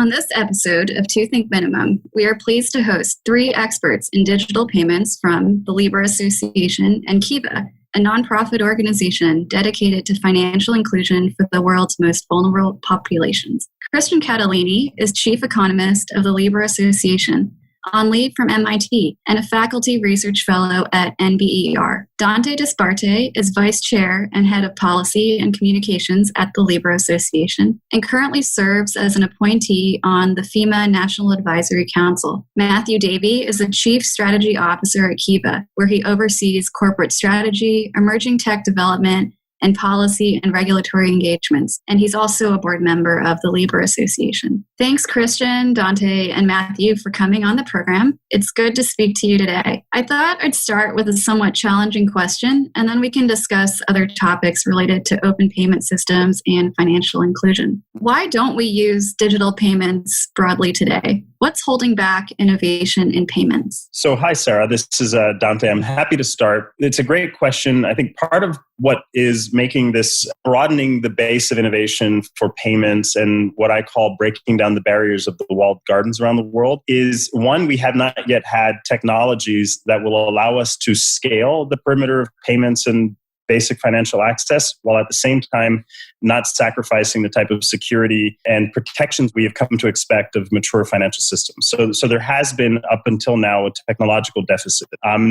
On this episode of Two Think Minimum, we are pleased to host three experts in digital payments from the Libra Association and Kiva, a nonprofit organization dedicated to financial inclusion for the world's most vulnerable populations. Christian Catalini is Chief Economist of the Libra Association, on leave from MIT, and a faculty research fellow at NBER. Dante Disparte is Vice Chair and Head of Policy and Communications at the Libra Association, and currently serves as an appointee on the FEMA National Advisory Council. Matthew Davie is the Chief Strategy Officer at Kiva, where he oversees corporate strategy, emerging tech development, and policy and regulatory engagements. And he's also a board member of the Libra Association. Thanks, Christian, Dante, and Matthew for coming on the program. It's good to speak to you today. I thought I'd start with a somewhat challenging question, and then we can discuss other topics related to open payment systems and financial inclusion. Why don't we use digital payments broadly today? What's holding back innovation in payments? So, hi, Sarah. This is Dante. I'm happy to start. It's a great question. I think part of what is making this broadening the base of innovation for payments and what I call breaking down the barriers of the walled gardens around the world is, one, we have not yet had technologies that will allow us to scale the perimeter of payments and basic financial access, while at the same time not sacrificing the type of security and protections we have come to expect of mature financial systems. So there has been, up until now, a technological deficit.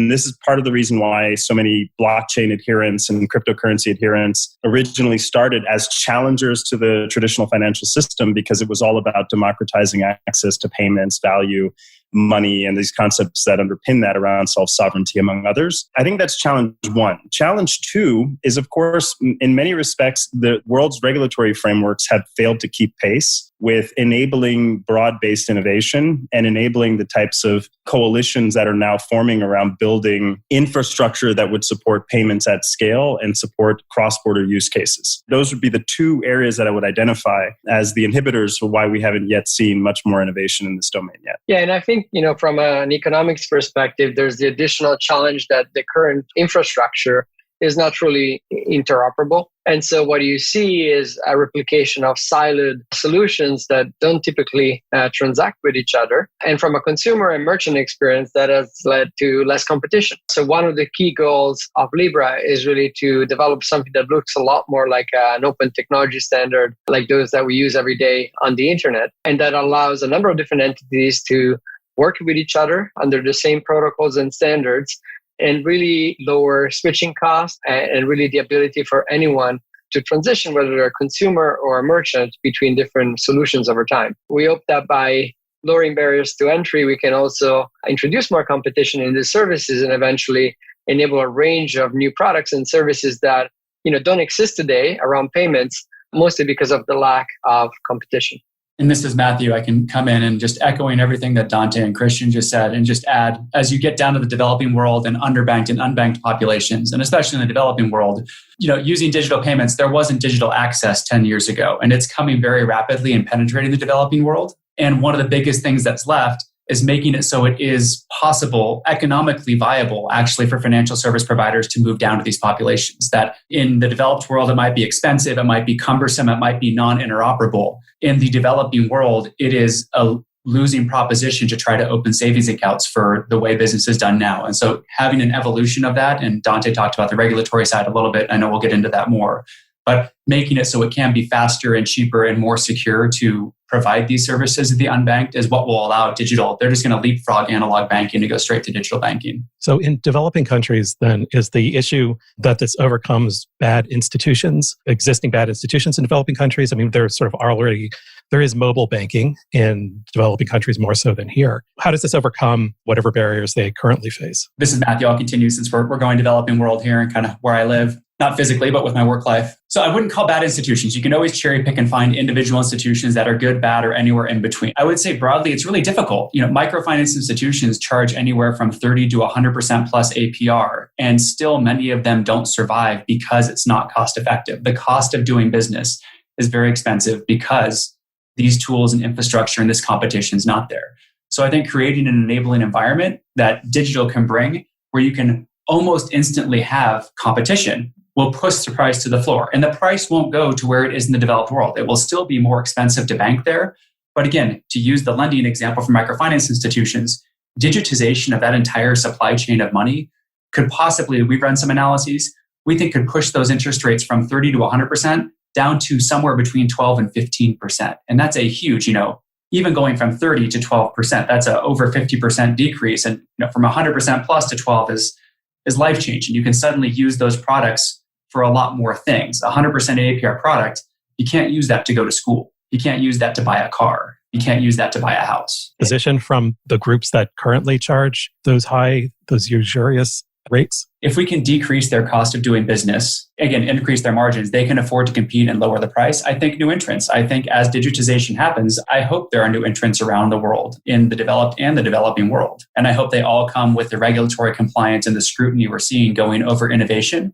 This is part of the reason why so many blockchain adherents and cryptocurrency adherents originally started as challengers to the traditional financial system, because it was all about democratizing access to payments, value, money, and these concepts that underpin that around self-sovereignty, among others. I think that's challenge one. Challenge two is, of course, in many respects, the world's regulatory frameworks have failed to keep pace with enabling broad-based innovation and enabling the types of coalitions that are now forming around building infrastructure that would support payments at scale and support cross-border use cases. Those would be the two areas that I would identify as the inhibitors for why we haven't yet seen much more innovation in this domain yet. Yeah, and I think, from an economics perspective, there's the additional challenge that the current infrastructure is not truly interoperable. And so what you see is a replication of siloed solutions that don't typically transact with each other. And from a consumer and merchant experience, that has led to less competition. So one of the key goals of Libra is really to develop something that looks a lot more like an open technology standard, like those that we use every day on the internet. And that allows a number of different entities to work with each other under the same protocols and standards, and really lower switching costs and really the ability for anyone to transition, whether they're a consumer or a merchant, between different solutions over time. We hope that by lowering barriers to entry, we can also introduce more competition in these services and eventually enable a range of new products and services that don't exist today around payments, mostly because of the lack of competition. And this is Matthew. I can come in and just echoing everything that Dante and Christian just said, and just add, as you get down to the developing world and underbanked and unbanked populations, and especially in the developing world, using digital payments, there wasn't digital access 10 years ago, and it's coming very rapidly and penetrating the developing world. And one of the biggest things that's left is making it so it is possible, economically viable, actually, for financial service providers to move down to these populations. That in the developed world, it might be expensive, it might be cumbersome, it might be non-interoperable. In the developing world, it is a losing proposition to try to open savings accounts for the way business is done now. And so having an evolution of that, and Dante talked about the regulatory side a little bit, I know we'll get into that more, but making it so it can be faster and cheaper and more secure to provide these services to the unbanked is what will allow digital. They're just going to leapfrog analog banking to go straight to digital banking. So in developing countries, then, is the issue that this overcomes existing bad institutions in developing countries? I mean, there is mobile banking in developing countries more so than here. How does this overcome whatever barriers they currently face? This is Matthew. I'll continue since we're going developing world here and kind of where I live. Not physically, but with my work life. So I wouldn't call bad institutions. You can always cherry pick and find individual institutions that are good, bad, or anywhere in between. I would say broadly, it's really difficult. Microfinance institutions charge anywhere from 30 to 100% plus APR, and still many of them don't survive because it's not cost effective. The cost of doing business is very expensive because these tools and infrastructure and this competition is not there. So I think creating an enabling environment that digital can bring, where you can almost instantly have competition, will push the price to the floor. And the price won't go to where it is in the developed world. It will still be more expensive to bank there, But again, to use the lending example for microfinance institutions, digitization of that entire supply chain of money could possibly, we've run some analyses, we think could push those interest rates from 30 to 100% down to somewhere between 12 and 15%. And that's a huge, even going from 30 to 12%, that's a over 50% decrease. And from 100% plus to 12 is life-changing. You can suddenly use those products for a lot more things. 100% APR product, you can't use that to go to school. You can't use that to buy a car. You can't use that to buy a house. Position from the groups that currently charge those usurious rates? If we can decrease their cost of doing business, again, increase their margins, they can afford to compete and lower the price. I think new entrants. I think as digitization happens, I hope there are new entrants around the world, in the developed and the developing world. And I hope they all come with the regulatory compliance and the scrutiny we're seeing going over innovation.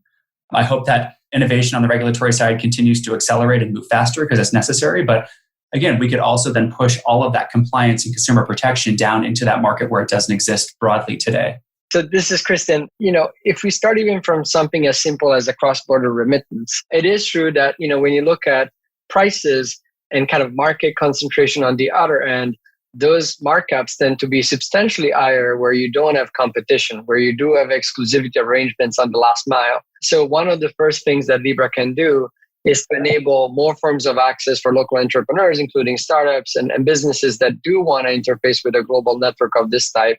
I hope that innovation on the regulatory side continues to accelerate and move faster because it's necessary. But again, we could also then push all of that compliance and consumer protection down into that market where it doesn't exist broadly today. So this is Kristen. If we start even from something as simple as a cross-border remittance, it is true that, when you look at prices and kind of market concentration on the other end, those markups tend to be substantially higher where you don't have competition, where you do have exclusivity arrangements on the last mile. So one of the first things that Libra can do is to enable more forms of access for local entrepreneurs, including startups and businesses that do want to interface with a global network of this type,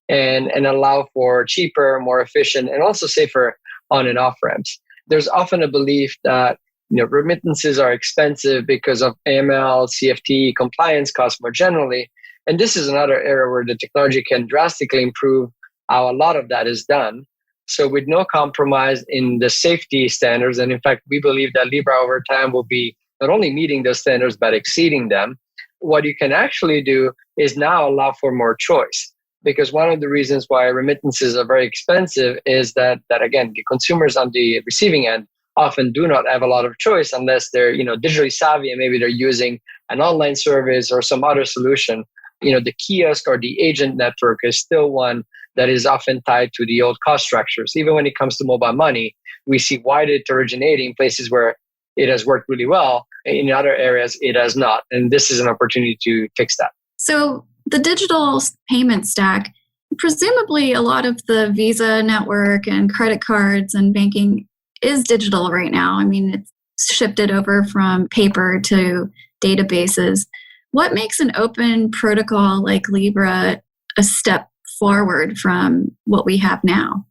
and allow for cheaper, more efficient, and also safer on and off ramps. There's often a belief that remittances are expensive because of AML, CFT, compliance costs more generally. And this is another area where the technology can drastically improve how a lot of that is done. So with no compromise in the safety standards, and in fact, we believe that Libra over time will be not only meeting those standards, but exceeding them. What you can actually do is now allow for more choice. Because one of the reasons why remittances are very expensive is that again, the consumers on the receiving end often do not have a lot of choice unless they're digitally savvy and maybe they're using an online service or some other solution. The kiosk or the agent network is still one that is often tied to the old cost structures. Even when it comes to mobile money, we see why it's originating places where it has worked really well. In other areas, it has not. And this is an opportunity to fix that. So the digital payment stack, presumably a lot of the Visa network and credit cards and banking is digital right now. I mean, it's shifted over from paper to databases. What makes an open protocol like Libra a step forward from what we have now?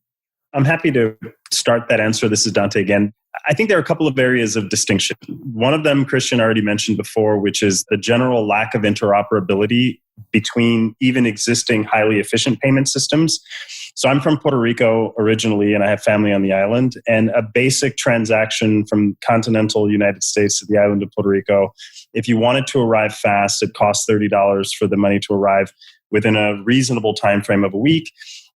I'm happy to start that answer. This is Dante again. I think there are a couple of areas of distinction. One of them, Christian already mentioned before, which is the general lack of interoperability between even existing highly efficient payment systems. So I'm from Puerto Rico originally, and I have family on the island. And a basic transaction from continental United States to the island of Puerto Rico, if you wanted to arrive fast, it costs $30 for the money to arrive within a reasonable time frame of a week.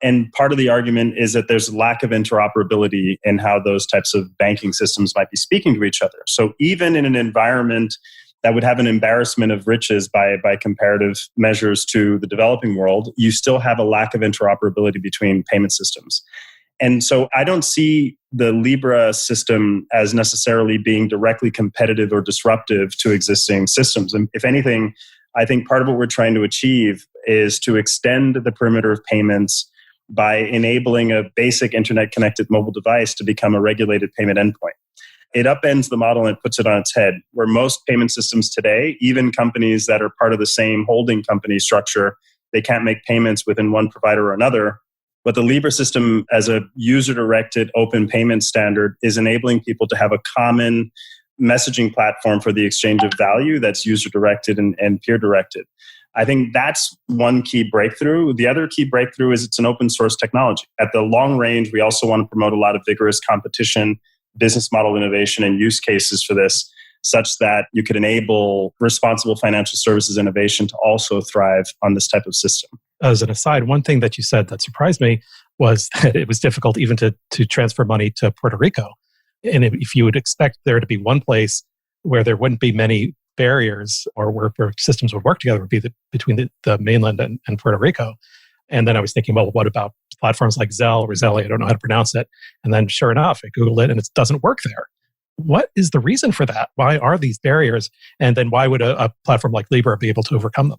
And part of the argument is that there's a lack of interoperability in how those types of banking systems might be speaking to each other. So even in an environment that would have an embarrassment of riches by comparative measures to the developing world, you still have a lack of interoperability between payment systems. And so I don't see the Libra system as necessarily being directly competitive or disruptive to existing systems. And if anything, I think part of what we're trying to achieve is to extend the perimeter of payments by enabling a basic internet-connected mobile device to become a regulated payment endpoint. It upends the model and puts it on its head, where most payment systems today, even companies that are part of the same holding company structure, they can't make payments within one provider or another. But the Libra system, as a user-directed open payment standard, is enabling people to have a common messaging platform for the exchange of value that's user-directed and peer-directed. I think that's one key breakthrough. The other key breakthrough is it's an open source technology. At the long range, we also want to promote a lot of vigorous competition, business model innovation, and use cases for this, such that you could enable responsible financial services innovation to also thrive on this type of system. As an aside, one thing that you said that surprised me was that it was difficult even to transfer money to Puerto Rico. And if you would expect there to be one place where there wouldn't be many barriers or where systems would work together would be between the mainland and Puerto Rico. And then I was thinking, well, what about platforms like Zelle or Zelle? I don't know how to pronounce it. And then sure enough, I Googled it and it doesn't work there. What is the reason for that? Why are these barriers? And then why would a platform like Libra be able to overcome them?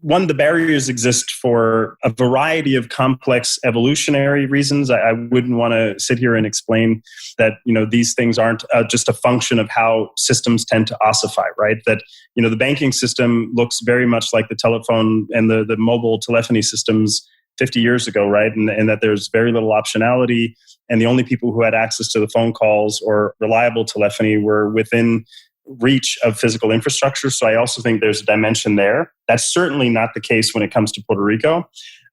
One, the barriers exist for a variety of complex evolutionary reasons. I wouldn't want to sit here and explain that, these things aren't just a function of how systems tend to ossify, right? That, the banking system looks very much like the telephone and the mobile telephony systems 50 years ago, right? And that there's very little optionality. And the only people who had access to the phone calls or reliable telephony were within reach of physical infrastructure. So I also think there's a dimension there. That's certainly not the case when it comes to Puerto Rico.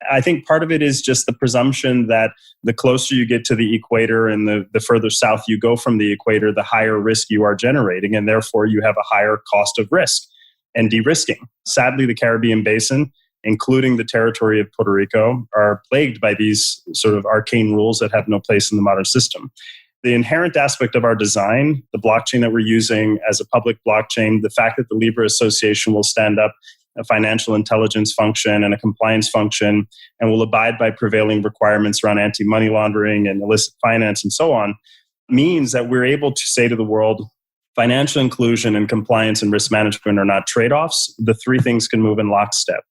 I think part of it is just the presumption that the closer you get to the equator and the further south you go from the equator, the higher risk you are generating, and therefore you have a higher cost of risk and de-risking. Sadly, the Caribbean basin, including the territory of Puerto Rico, are plagued by these sort of arcane rules that have no place in the modern system. The inherent aspect of our design, the blockchain that we're using as a public blockchain, the fact that the Libra Association will stand up a financial intelligence function and a compliance function and will abide by prevailing requirements around anti-money laundering and illicit finance and so on, means that we're able to say to the world, financial inclusion and compliance and risk management are not trade-offs. The three things can move in lockstep.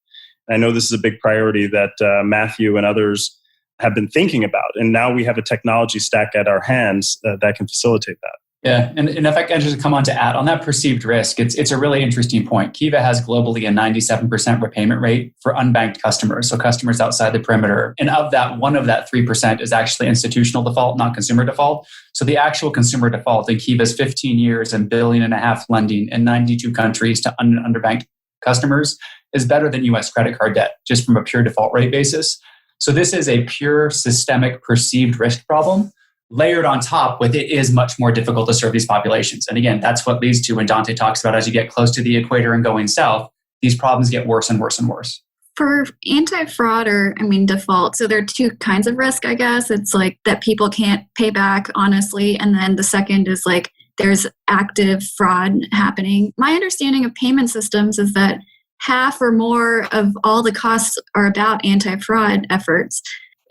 I know this is a big priority that Matthew and others have been thinking about. And now we have a technology stack at our hands that can facilitate that. Yeah, and if I can just come on to add on that perceived risk, it's a really interesting point. Kiva has globally a 97% repayment rate for unbanked customers, so customers outside the perimeter. And of that, one of that 3% is actually institutional default, not consumer default. So the actual consumer default in Kiva's 15 years and $1.5 billion lending in 92 countries to underbanked customers is better than US credit card debt, just from a pure default rate basis. So this is a pure systemic perceived risk problem. Layered on top with it is much more difficult to serve these populations. And again, that's what leads to when Dante talks about as you get close to the equator and going south, these problems get worse and worse and worse. For anti-fraud or, default, so there are two kinds of risk, I guess. It's like that people can't pay back honestly. And then the second is like there's active fraud happening. My understanding of payment systems is that half or more of all the costs are about anti-fraud efforts.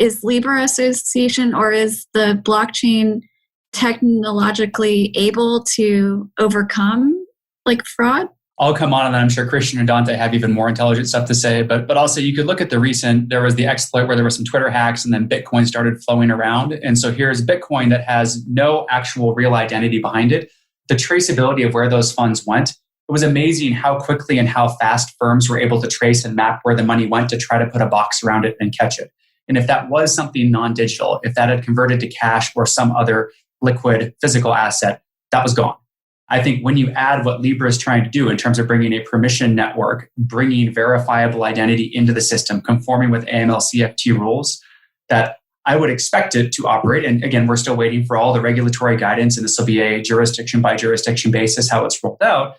Is Libra Association or is the blockchain technologically able to overcome fraud? I'll come on and I'm sure Christian and Dante have even more intelligent stuff to say, but also you could look at there was the exploit where there were some Twitter hacks and then Bitcoin started flowing around. And so here's Bitcoin that has no actual real identity behind it. The traceability of where those funds went, it was amazing how quickly and how fast firms were able to trace and map where the money went to try to put a box around it and catch it. And if that was something non-digital, if that had converted to cash or some other liquid physical asset, that was gone. I think when you add what Libra is trying to do in terms of bringing a permission network, bringing verifiable identity into the system, conforming with AML-CFT rules, that I would expect it to operate. And again, we're still waiting for all the regulatory guidance, and this will be a jurisdiction by jurisdiction basis, how it's rolled out.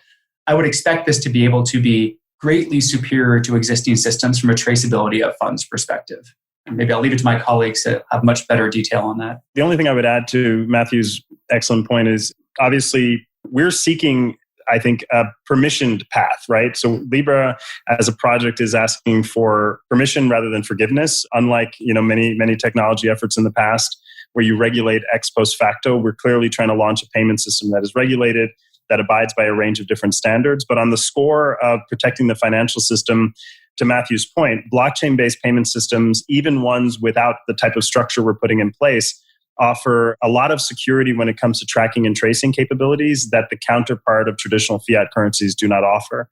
I would expect this to be able to be greatly superior to existing systems from a traceability of funds perspective. And maybe I'll leave it to my colleagues to have much better detail on that. The only thing I would add to Matthew's excellent point is obviously we're seeking, I think, a permissioned path, right? So Libra as a project is asking for permission rather than forgiveness. Unlike, many technology efforts in the past where you regulate ex post facto, we're clearly trying to launch a payment system that is regulated, that abides by a range of different standards. But on the score of protecting the financial system, to Matthew's point, blockchain-based payment systems, even ones without the type of structure we're putting in place, offer a lot of security when it comes to tracking and tracing capabilities that the counterpart of traditional fiat currencies do not offer.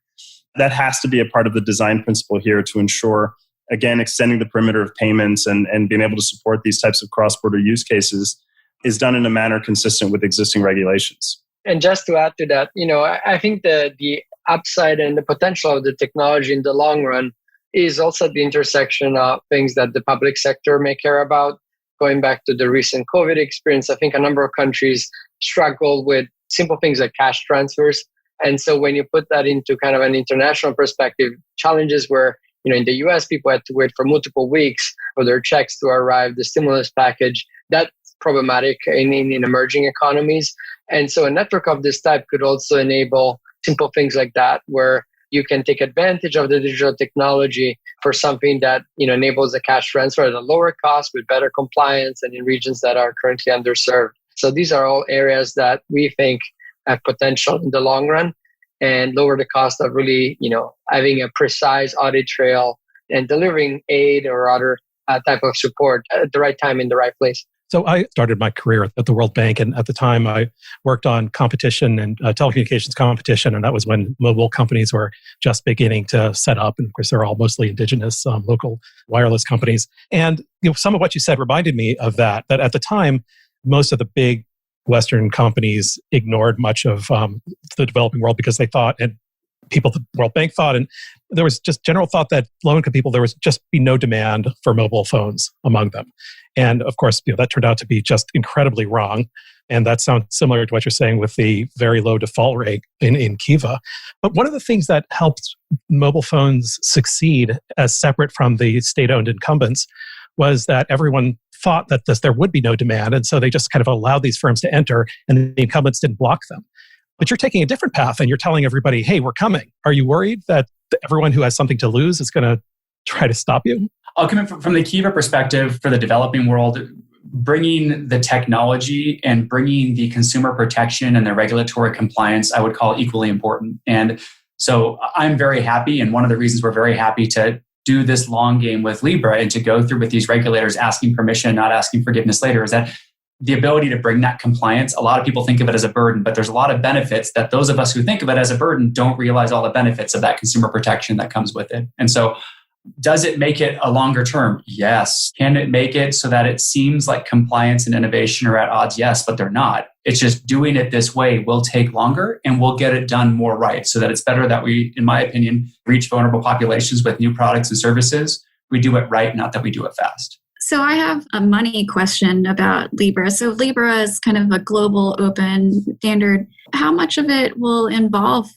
That has to be a part of the design principle here to ensure, again, extending the perimeter of payments and being able to support these types of cross-border use cases is done in a manner consistent with existing regulations. And just to add to that, I think the upside and the potential of the technology in the long run is also the intersection of things that the public sector may care about. Going back to the recent COVID experience, I think a number of countries struggle with simple things like cash transfers. And so when you put that into kind of an international perspective, challenges where, in the US, people had to wait for multiple weeks for their checks to arrive, the stimulus package, that's problematic in emerging economies. And so a network of this type could also enable simple things like that, where you can take advantage of the digital technology for something that enables a cash transfer at a lower cost with better compliance and in regions that are currently underserved. So these are all areas that we think have potential in the long run and lower the cost of really, having a precise audit trail and delivering aid or other type of support at the right time in the right place. So I started my career at the World Bank, and at the time I worked on competition and telecommunications competition, and that was when mobile companies were just beginning to set up, and of course they're all mostly indigenous local wireless companies. And some of what you said reminded me of that at the time, most of the big Western companies ignored much of the developing world because they thought, and people, the World Bank thought, and there was just general thought that low-income people, there was just be no demand for mobile phones among them. And of course, that turned out to be just incredibly wrong. And that sounds similar to what you're saying with the very low default rate in Kiva. But one of the things that helped mobile phones succeed as separate from the state-owned incumbents was that everyone thought that there would be no demand. And so they just kind of allowed these firms to enter, and the incumbents didn't block them. But you're taking a different path and you're telling everybody, hey, we're coming. Are you worried that everyone who has something to lose is going to try to stop you? I'll come in from the Kiva perspective for the developing world. Bringing the technology and bringing the consumer protection and the regulatory compliance, I would call equally important. And so I'm very happy. And one of the reasons we're very happy to do this long game with Libra and to go through with these regulators asking permission, not asking forgiveness later, is that the ability to bring that compliance, a lot of people think of it as a burden, but there's a lot of benefits that those of us who think of it as a burden don't realize all the benefits of that consumer protection that comes with it. And so does it make it a longer term? Yes. Can it make it so that it seems like compliance and innovation are at odds? Yes, but they're not. It's just doing it this way will take longer and we'll get it done more right so that it's better that we, in my opinion, reach vulnerable populations with new products and services. We do it right, not that we do it fast. So I have a money question about Libra. So Libra is kind of a global open standard. How much of it will involve,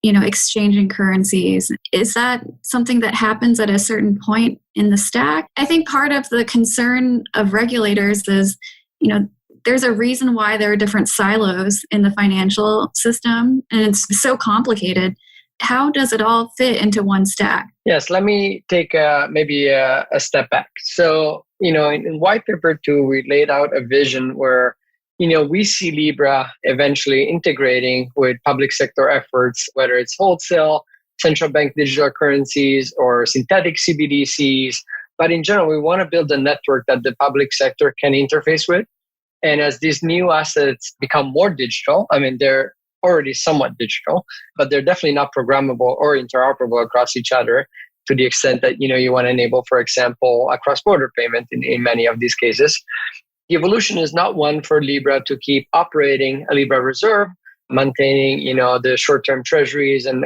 exchanging currencies? Is that something that happens at a certain point in the stack? I think part of the concern of regulators is, there's a reason why there are different silos in the financial system, and it's so complicated. How does it all fit into one stack? Yes, let me take maybe a step back. So, in White Paper 2, we laid out a vision where, we see Libra eventually integrating with public sector efforts, whether it's wholesale, central bank digital currencies, or synthetic CBDCs. But in general, we want to build a network that the public sector can interface with. And as these new assets become more digital, they're already somewhat digital, but they're definitely not programmable or interoperable across each other to the extent that, you want to enable, for example, a cross-border payment in many of these cases. The evolution is not one for Libra to keep operating a Libra reserve, maintaining, the short-term treasuries and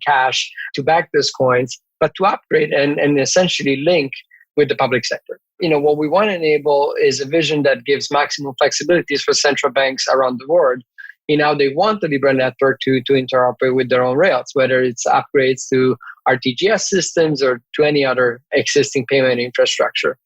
cash to back those coins, but to upgrade and essentially link with the public sector. What we want to enable is a vision that gives maximum flexibilities for central banks around the world in how they want the Libra network to interoperate with their own rails, whether it's upgrades to RTGS systems or to any other existing payment infrastructure.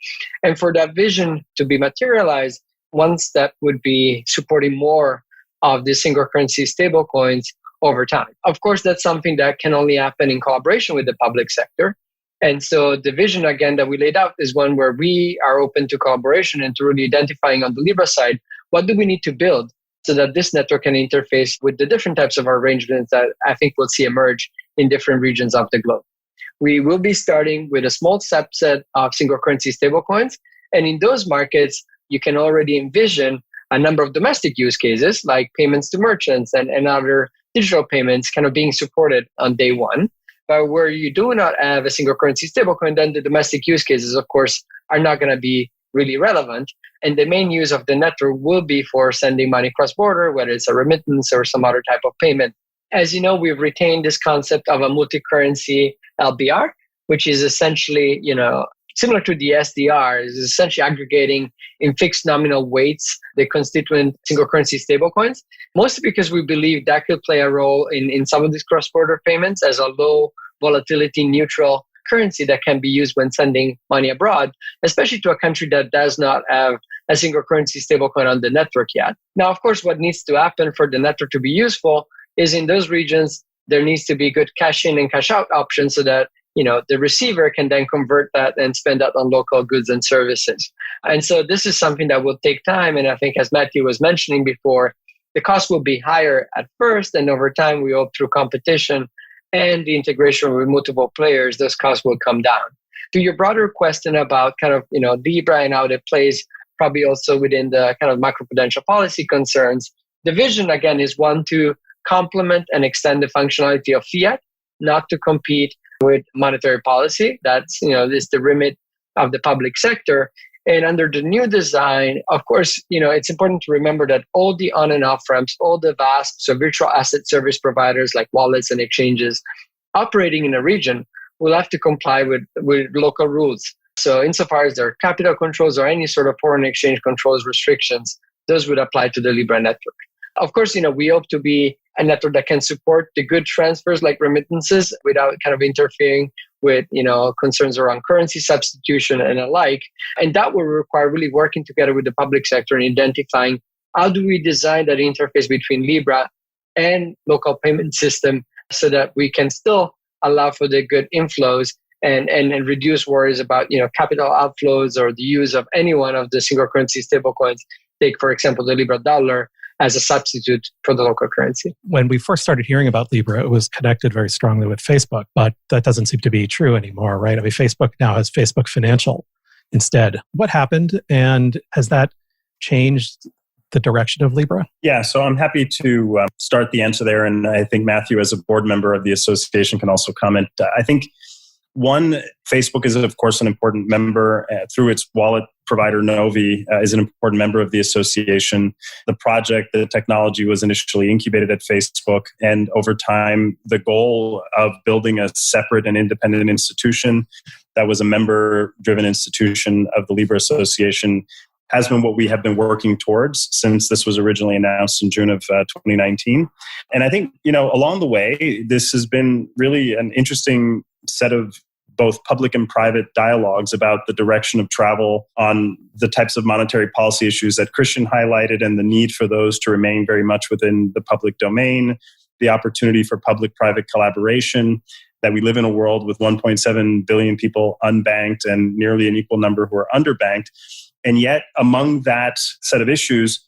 And for that vision to be materialized, one step would be supporting more of the single currency stablecoins over time. Of course, that's something that can only happen in collaboration with the public sector. And so the vision, again, that we laid out is one where we are open to collaboration and to really identifying on the Libra side, what do we need to build so that this network can interface with the different types of arrangements that I think we'll see emerge in different regions of the globe. We will be starting with a small subset of single currency stablecoins. And in those markets, you can already envision a number of domestic use cases like payments to merchants and other digital payments kind of being supported on day one. But where you do not have a single currency stablecoin, then the domestic use cases, of course, are not going to be really relevant. And the main use of the network will be for sending money cross-border, whether it's a remittance or some other type of payment. As you know, we've retained this concept of a multi-currency LBR, which is essentially, similar to the SDR, is essentially aggregating in fixed nominal weights the constituent single currency stablecoins, mostly because we believe that could play a role in some of these cross-border payments as a low volatility neutral currency that can be used when sending money abroad, especially to a country that does not have a single currency stablecoin on the network yet. Now, of course, what needs to happen for the network to be useful is in those regions, there needs to be good cash in and cash out options so that the receiver can then convert that and spend that on local goods and services. And so this is something that will take time. And I think, as Matthew was mentioning before, the cost will be higher at first, and over time, we hope through competition and the integration with multiple players, those costs will come down. To your broader question about kind of, Libra and how it plays probably also within the kind of macroprudential policy concerns, the vision, again, is one to complement and extend the functionality of fiat, not to compete with monetary policy. That's, is the remit of the public sector. And under the new design, of course, it's important to remember that all the on and off ramps, all the virtual asset service providers like wallets and exchanges operating in a region will have to comply with local rules. So insofar as there are capital controls or any sort of foreign exchange controls restrictions, those would apply to the Libra network. Of course, we hope to be a network that can support the good transfers like remittances without kind of interfering with, concerns around currency substitution and alike. And that will require really working together with the public sector and identifying how do we design that interface between Libra and local payment system so that we can still allow for the good inflows and reduce worries about, capital outflows or the use of any one of the single currency stablecoins. Take, for example, the Libra dollar as a substitute for the local currency. When we first started hearing about Libra, it was connected very strongly with Facebook, but that doesn't seem to be true anymore, right? I mean, Facebook now has Facebook Financial instead. What happened, and has that changed the direction of Libra? Yeah, so I'm happy to start the answer there, and I think Matthew, as a board member of the association, can also comment. I think one, Facebook is, of course, an important member through its wallet provider, Novi, is an important member of the association. The project, the technology was initially incubated at Facebook. And over time, the goal of building a separate and independent institution that was a member-driven institution of the Libra Association has been what we have been working towards since this was originally announced in June of 2019. And I think, along the way, this has been really an interesting set of both public and private dialogues about the direction of travel on the types of monetary policy issues that Christian highlighted and the need for those to remain very much within the public domain, the opportunity for public-private collaboration, that we live in a world with 1.7 billion people unbanked and nearly an equal number who are underbanked. And yet, among that set of issues,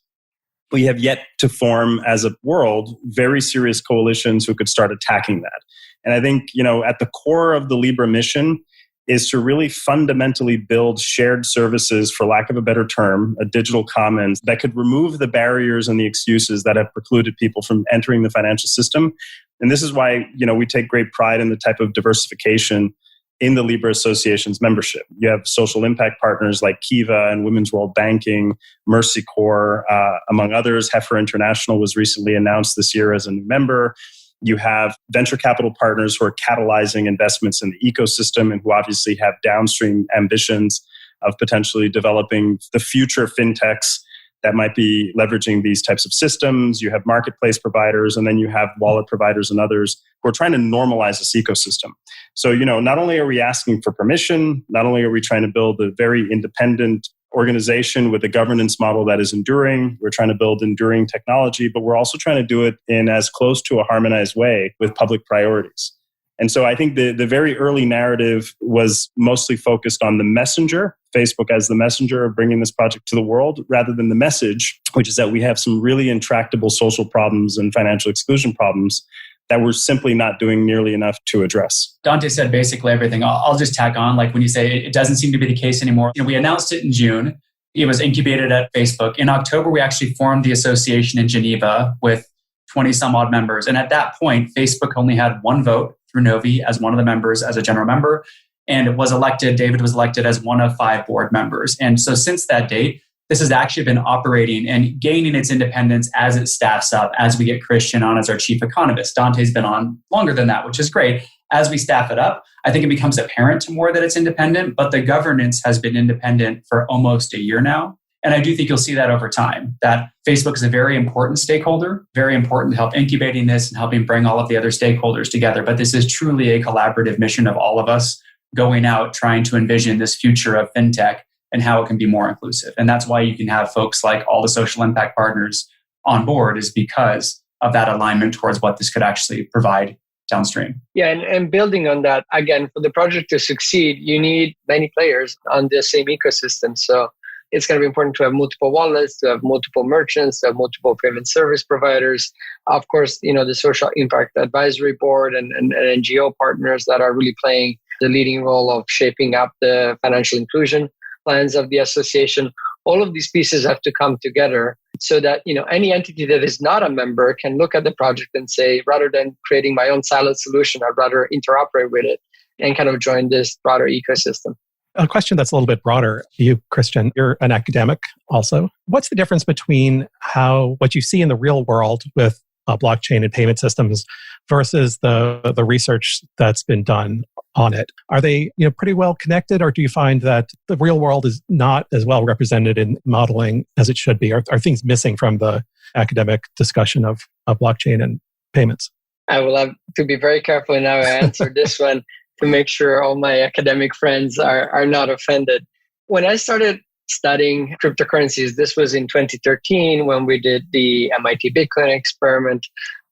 we have yet to form as a world very serious coalitions who could start attacking that. And I think, at the core of the Libra mission is to really fundamentally build shared services, for lack of a better term, a digital commons that could remove the barriers and the excuses that have precluded people from entering the financial system. And this is why, we take great pride in the type of diversification in the Libra Association's membership. You have social impact partners like Kiva and Women's World Banking, Mercy Corps, among others. Heifer International was recently announced this year as a new member. You have venture capital partners who are catalyzing investments in the ecosystem and who obviously have downstream ambitions of potentially developing the future fintechs that might be leveraging these types of systems. You have marketplace providers, and then you have wallet providers and others who are trying to normalize this ecosystem. So, not only are we asking for permission, not only are we trying to build a very independent organization with a governance model that is enduring, we're trying to build enduring technology, but we're also trying to do it in as close to a harmonized way with public priorities. And so I think the very early narrative was mostly focused on the messenger, Facebook as the messenger of bringing this project to the world, rather than the message, which is that we have some really intractable social problems and financial exclusion problems that we're simply not doing nearly enough to address. Dante said basically everything. I'll just tack on, like when you say it doesn't seem to be the case anymore. We announced it in June. It was incubated at Facebook. In October, we actually formed the association in Geneva with 20 some odd members. And at that point, Facebook only had one vote through Novi as one of the members, as a general member. And it was elected, David was elected as one of 5 board members. And so since that date, this has actually been operating and gaining its independence as it staffs up, as we get Christian on as our chief economist. Dante's been on longer than that, which is great. As we staff it up, I think it becomes apparent to more that it's independent, but the governance has been independent for almost a year now. And I do think you'll see that over time, that Facebook is a very important stakeholder, very important to help incubating this and helping bring all of the other stakeholders together. But this is truly a collaborative mission of all of us going out, trying to envision this future of fintech and how it can be more inclusive. And that's why you can have folks like all the social impact partners on board, is because of that alignment towards what this could actually provide downstream. Yeah, and building on that, again, for the project to succeed, you need many players on the same ecosystem. So it's going to be important to have multiple wallets, to have multiple merchants, to have multiple payment service providers. Of course, the Social Impact Advisory Board and NGO partners that are really playing the leading role of shaping up the financial inclusion plans of the association. All of these pieces have to come together so that any entity that is not a member can look at the project and say, rather than creating my own siloed solution, I'd rather interoperate with it and kind of join this broader ecosystem. A question that's a little bit broader. You, Christian, you're an academic also. What's the difference between what you see in the real world with blockchain and payment systems versus the research that's been done on it? Are they pretty well connected, or do you find that the real world is not as well represented in modeling as it should be? Are things missing from the academic discussion of blockchain and payments? I will have to be very careful in how I answer this one to make sure all my academic friends are not offended. When I started studying cryptocurrencies, this was in 2013 when we did the MIT Bitcoin experiment.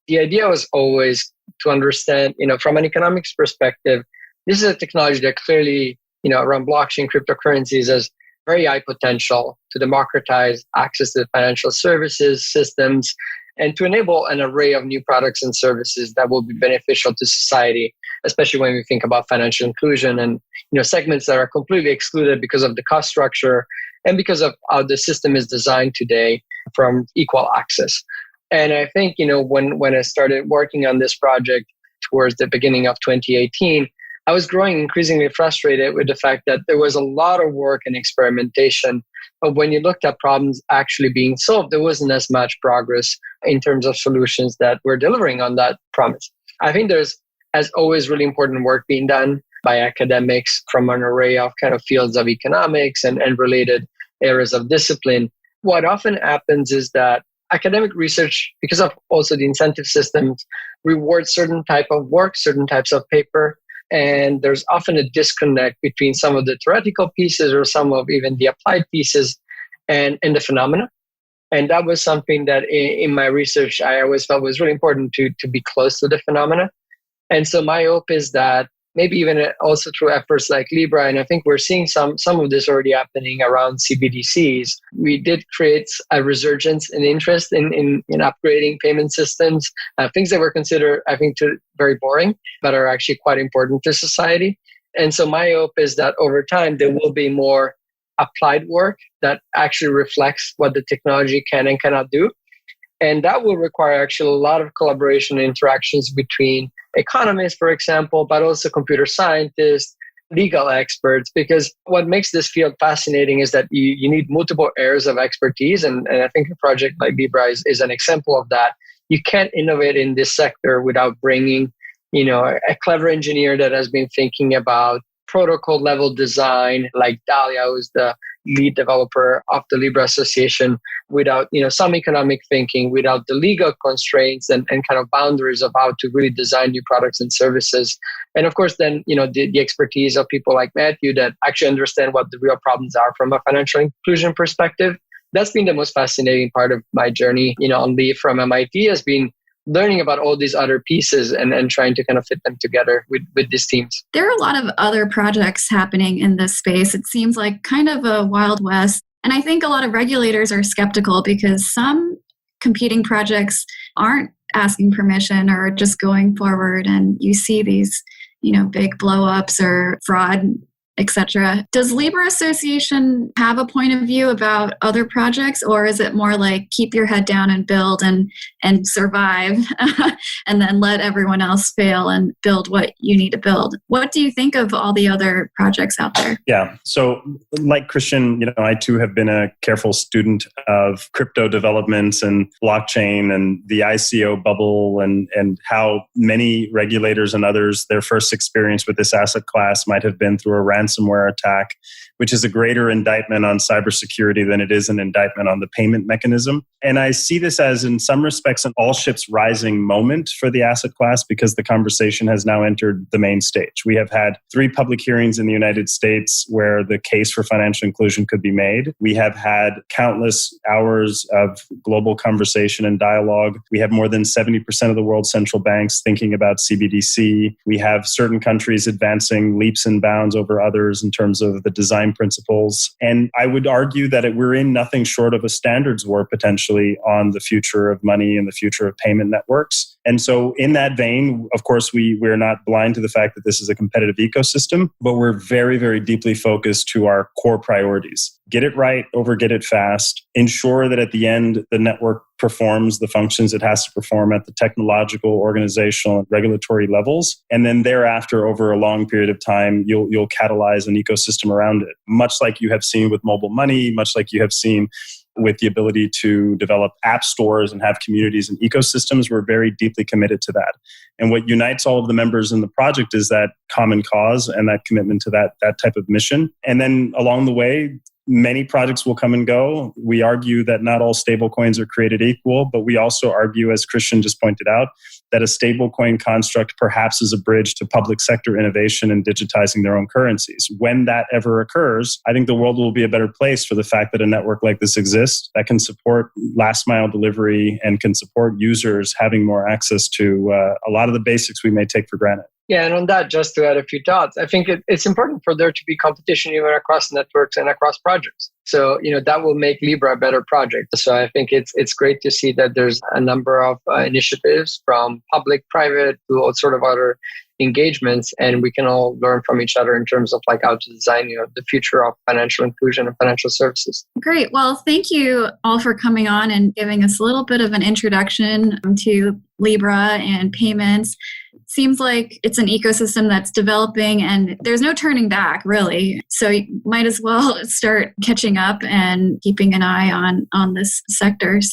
The idea was always to understand, from an economics perspective, this is a technology that clearly, around blockchain cryptocurrencies has very high potential to democratize access to financial services, systems, and to enable an array of new products and services that will be beneficial to society, especially when we think about financial inclusion and segments that are completely excluded because of the cost structure and because of how the system is designed today from equal access. And I think, when I started working on this project towards the beginning of 2018, I was growing increasingly frustrated with the fact that there was a lot of work and experimentation, but when you looked at problems actually being solved, there wasn't as much progress in terms of solutions that were delivering on that promise. I think there's, as always, really important work being done by academics from an array of kind of fields of economics and related areas of discipline. What often happens is that academic research, because of also the incentive systems, rewards certain type of work, certain types of paper, and there's often a disconnect between some of the theoretical pieces or some of even the applied pieces and the phenomena. And that was something that in my research, I always felt was really important to be close to the phenomena. And so my hope is that maybe even also through efforts like Libra, and I think we're seeing some of this already happening around CBDCs, we did create a resurgence in interest in upgrading payment systems, things that were considered, I think, very boring, but are actually quite important to society. And so my hope is that over time, there will be more applied work that actually reflects what the technology can and cannot do. And that will require actually a lot of collaboration and interactions between economists, for example, but also computer scientists, legal experts, because what makes this field fascinating is that you need multiple areas of expertise. And I think a project like Libra is an example of that. You can't innovate in this sector without bringing, a clever engineer that has been thinking about protocol level design, like Dalia, who's the lead developer of the Libra Association, without some economic thinking, without the legal constraints and kind of boundaries of how to really design new products and services. And of course, then the expertise of people like Matthew that actually understand what the real problems are from a financial inclusion perspective. That's been the most fascinating part of my journey, on leave from MIT, has been learning about all these other pieces and trying to kind of fit them together with these teams. There are a lot of other projects happening in this space. It seems like kind of a Wild West. And I think a lot of regulators are skeptical because some competing projects aren't asking permission or just going forward. And you see these, big blow-ups or fraud, etc. Does Libra Association have a point of view about other projects, or is it more like keep your head down and build and survive and then let everyone else fail and build what you need to build? What do you think of all the other projects out there? Yeah. So like Christian, I too have been a careful student of crypto developments and blockchain and the ICO bubble and how many regulators and others, their first experience with this asset class might have been through a ransomware attack, which is a greater indictment on cybersecurity than it is an indictment on the payment mechanism. And I see this as, in some respects, an all ships rising moment for the asset class because the conversation has now entered the main stage. We have had 3 public hearings in the United States where the case for financial inclusion could be made. We have had countless hours of global conversation and dialogue. We have more than 70% of the world's central banks thinking about CBDC. We have certain countries advancing leaps and bounds over others in terms of the design principles. And I would argue that we're in nothing short of a standards war potentially on the future of money and the future of payment networks. And so in that vein, of course, we're not blind to the fact that this is a competitive ecosystem, but we're very, very deeply focused to our core priorities. Get it right over get it fast. Ensure that at the end, the network performs the functions it has to perform at the technological, organizational, and regulatory levels. And then thereafter, over a long period of time, you'll catalyze an ecosystem around it. Much like you have seen with mobile money, much like you have seen with the ability to develop app stores and have communities and ecosystems, we're very deeply committed to that. And what unites all of the members in the project is that common cause and that commitment to that type of mission. And then along the way, many projects will come and go. We argue that not all stablecoins are created equal, but we also argue, as Christian just pointed out, that a stablecoin construct perhaps is a bridge to public sector innovation and digitizing their own currencies. When that ever occurs, I think the world will be a better place for the fact that a network like this exists that can support last mile delivery and can support users having more access to a lot of the basics we may take for granted. Yeah, and on that, just to add a few thoughts, I think it's important for there to be competition even across networks and across projects. So, that will make Libra a better project. So I think it's great to see that there's a number of initiatives from public, private, to all sort of other engagements, and we can all learn from each other in terms of how to design the future of financial inclusion and financial services. Great. Well, thank you all for coming on and giving us a little bit of an introduction to Libra and payments. Seems like it's an ecosystem that's developing and there's no turning back, really. So you might as well start catching up and keeping an eye on this sector.